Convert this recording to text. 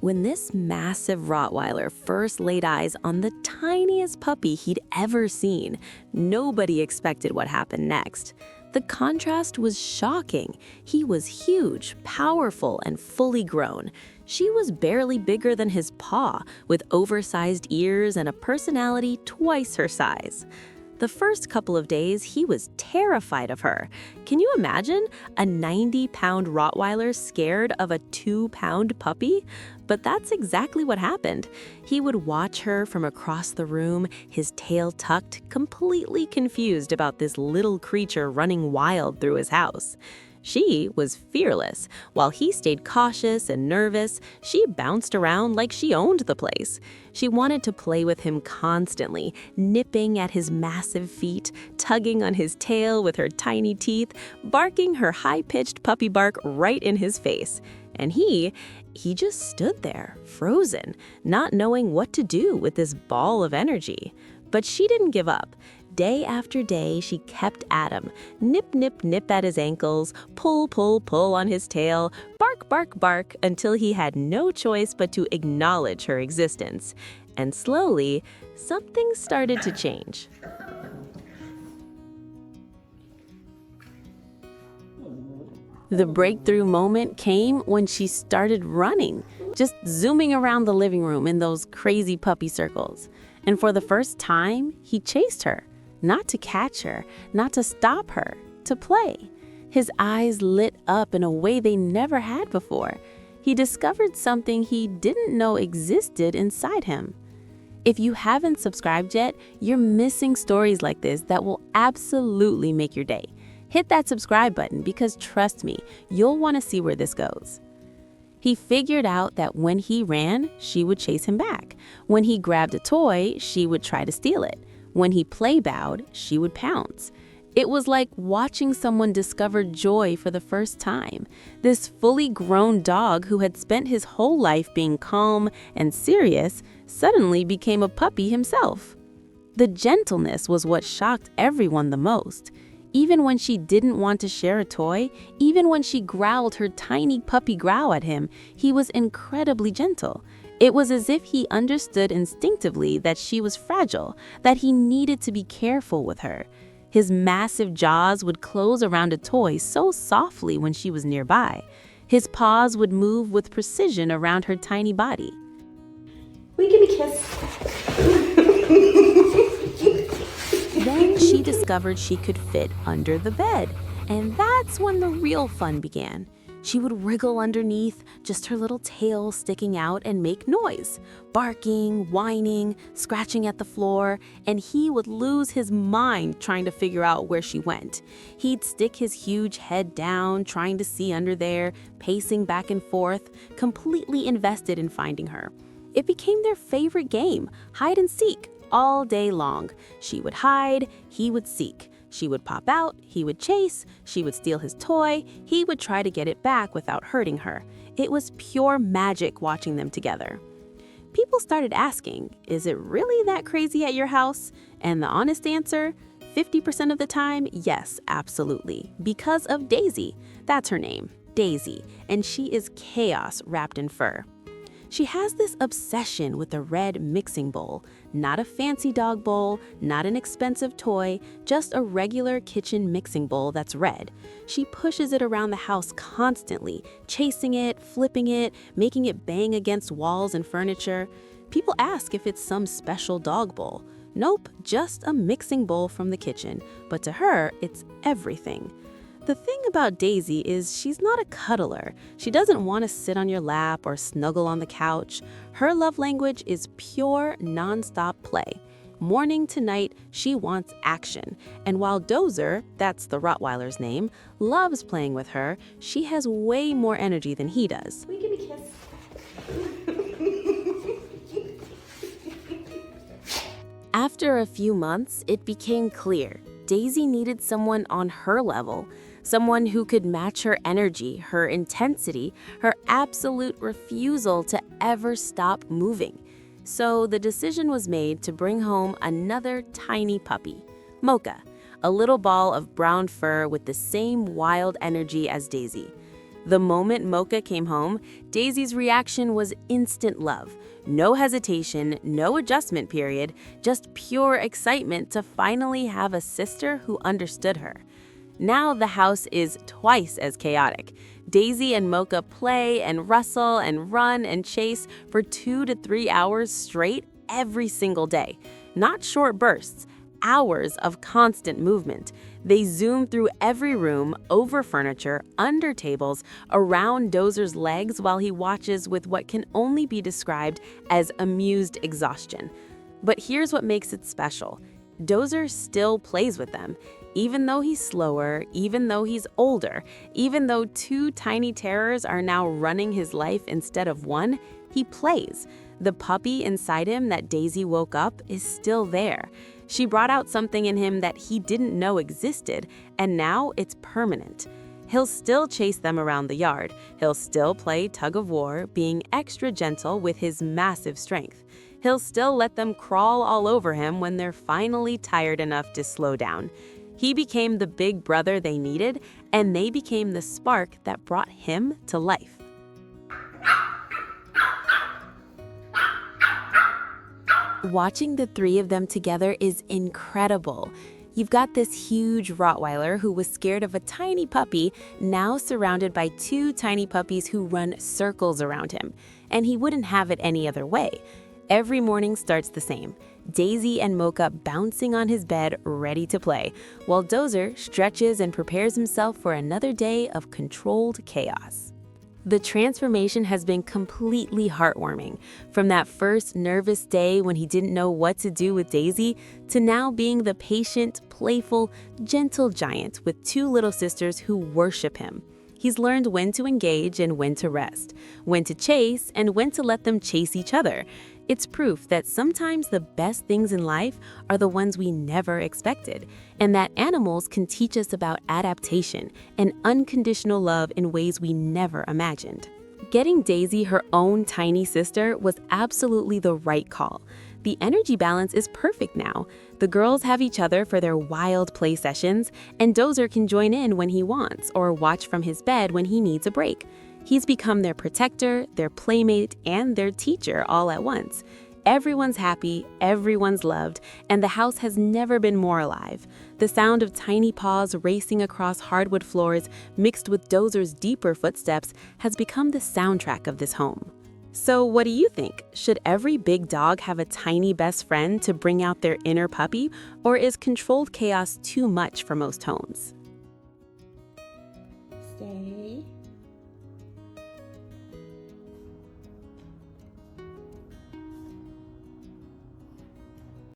When this massive Rottweiler first laid eyes on the tiniest puppy he'd ever seen, nobody expected what happened next. The contrast was shocking. He was huge, powerful, and fully grown. She was barely bigger than his paw, with oversized ears and a personality twice her size. The first couple of days, he was terrified of her. Can you imagine a 90-pound Rottweiler scared of a 2-pound puppy? But that's exactly what happened. He would watch her from across the room, his tail tucked, completely confused about this little creature running wild through his house. She was fearless. While he stayed cautious and nervous, she bounced around like she owned the place. She wanted to play with him constantly, nipping at his massive feet, tugging on his tail with her tiny teeth, barking her high-pitched puppy bark right in his face. And he just stood there, frozen, not knowing what to do with this ball of energy. But she didn't give up. Day after day, she kept at him. Nip, nip, nip at his ankles, pull, pull, pull on his tail, bark, bark, bark, until he had no choice but to acknowledge her existence. And slowly, something started to change. The breakthrough moment came when she started running, just zooming around the living room in those crazy puppy circles. And for the first time, he chased her. Not to catch her, not to stop her, to play. His eyes lit up in a way they never had before. He discovered something he didn't know existed inside him. If you haven't subscribed yet, you're missing stories like this that will absolutely make your day. Hit that subscribe button because trust me, you'll want to see where this goes. He figured out that when he ran, she would chase him back. When he grabbed a toy, she would try to steal it. When he play bowed, she would pounce. It was like watching someone discover joy for the first time. This fully grown dog who had spent his whole life being calm and serious suddenly became a puppy himself. The gentleness was what shocked everyone the most. Even when she didn't want to share a toy, even when she growled her tiny puppy growl at him, he was incredibly gentle. It was as if he understood instinctively that she was fragile, that he needed to be careful with her. His massive jaws would close around a toy so softly when she was nearby. His paws would move with precision around her tiny body. Will you give me a kiss? Then she discovered she could fit under the bed, and that's when the real fun began. She would wriggle underneath, just her little tail sticking out and make noise, barking, whining, scratching at the floor, and he would lose his mind trying to figure out where she went. He'd stick his huge head down, trying to see under there, pacing back and forth, completely invested in finding her. It became their favorite game, hide and seek, all day long. She would hide, he would seek. She would pop out, he would chase, she would steal his toy, he would try to get it back without hurting her. It was pure magic watching them together. People started asking, is it really that crazy at your house? And the honest answer, 50% of the time, yes, absolutely. Because of Daisy. That's her name, Daisy, and she is chaos wrapped in fur. She has this obsession with a red mixing bowl, not a fancy dog bowl, not an expensive toy, just a regular kitchen mixing bowl that's red. She pushes it around the house constantly, chasing it, flipping it, making it bang against walls and furniture. People ask if it's some special dog bowl. Nope, just a mixing bowl from the kitchen, but to her, it's everything. The thing about Daisy is she's not a cuddler. She doesn't want to sit on your lap or snuggle on the couch. Her love language is pure, nonstop play. Morning to night, she wants action. And while Dozer, that's the Rottweiler's name, loves playing with her, she has way more energy than he does. Will you give me a kiss? After a few months, it became clear Daisy needed someone on her level. Someone who could match her energy, her intensity, her absolute refusal to ever stop moving. So the decision was made to bring home another tiny puppy, Mocha, a little ball of brown fur with the same wild energy as Daisy. The moment Mocha came home, Daisy's reaction was instant love. No hesitation, no adjustment period, just pure excitement to finally have a sister who understood her. Now the house is twice as chaotic. Daisy and Mocha play and rustle and run and chase for 2 to 3 hours straight every single day. Not short bursts, hours of constant movement. They zoom through every room, over furniture, under tables, around Dozer's legs while he watches with what can only be described as amused exhaustion. But here's what makes it special. Dozer still plays with them. Even though he's slower, even though he's older, even though 2 tiny terrors are now running his life instead of one, he plays. The puppy inside him that Daisy woke up is still there. She brought out something in him that he didn't know existed, and now it's permanent. He'll still chase them around the yard. He'll still play tug of war, being extra gentle with his massive strength. He'll still let them crawl all over him when they're finally tired enough to slow down. He became the big brother they needed, and they became the spark that brought him to life. Watching the 3 of them together is incredible. You've got this huge Rottweiler who was scared of a tiny puppy, now surrounded by 2 tiny puppies who run circles around him. And he wouldn't have it any other way. Every morning starts the same. Daisy and Mocha bouncing on his bed, ready to play, while Dozer stretches and prepares himself for another day of controlled chaos. The transformation has been completely heartwarming. From that first nervous day when he didn't know what to do with Daisy, to now being the patient, playful, gentle giant with 2 little sisters who worship him. He's learned when to engage and when to rest, when to chase and when to let them chase each other. It's proof that sometimes the best things in life are the ones we never expected, and that animals can teach us about adaptation and unconditional love in ways we never imagined. Getting Daisy her own tiny sister was absolutely the right call. The energy balance is perfect now. The girls have each other for their wild play sessions, and Dozer can join in when he wants or watch from his bed when he needs a break. He's become their protector, their playmate, and their teacher all at once. Everyone's happy, everyone's loved, and the house has never been more alive. The sound of tiny paws racing across hardwood floors, mixed with Dozer's deeper footsteps, has become the soundtrack of this home. So what do you think? Should every big dog have a tiny best friend to bring out their inner puppy, or is controlled chaos too much for most homes? Stay.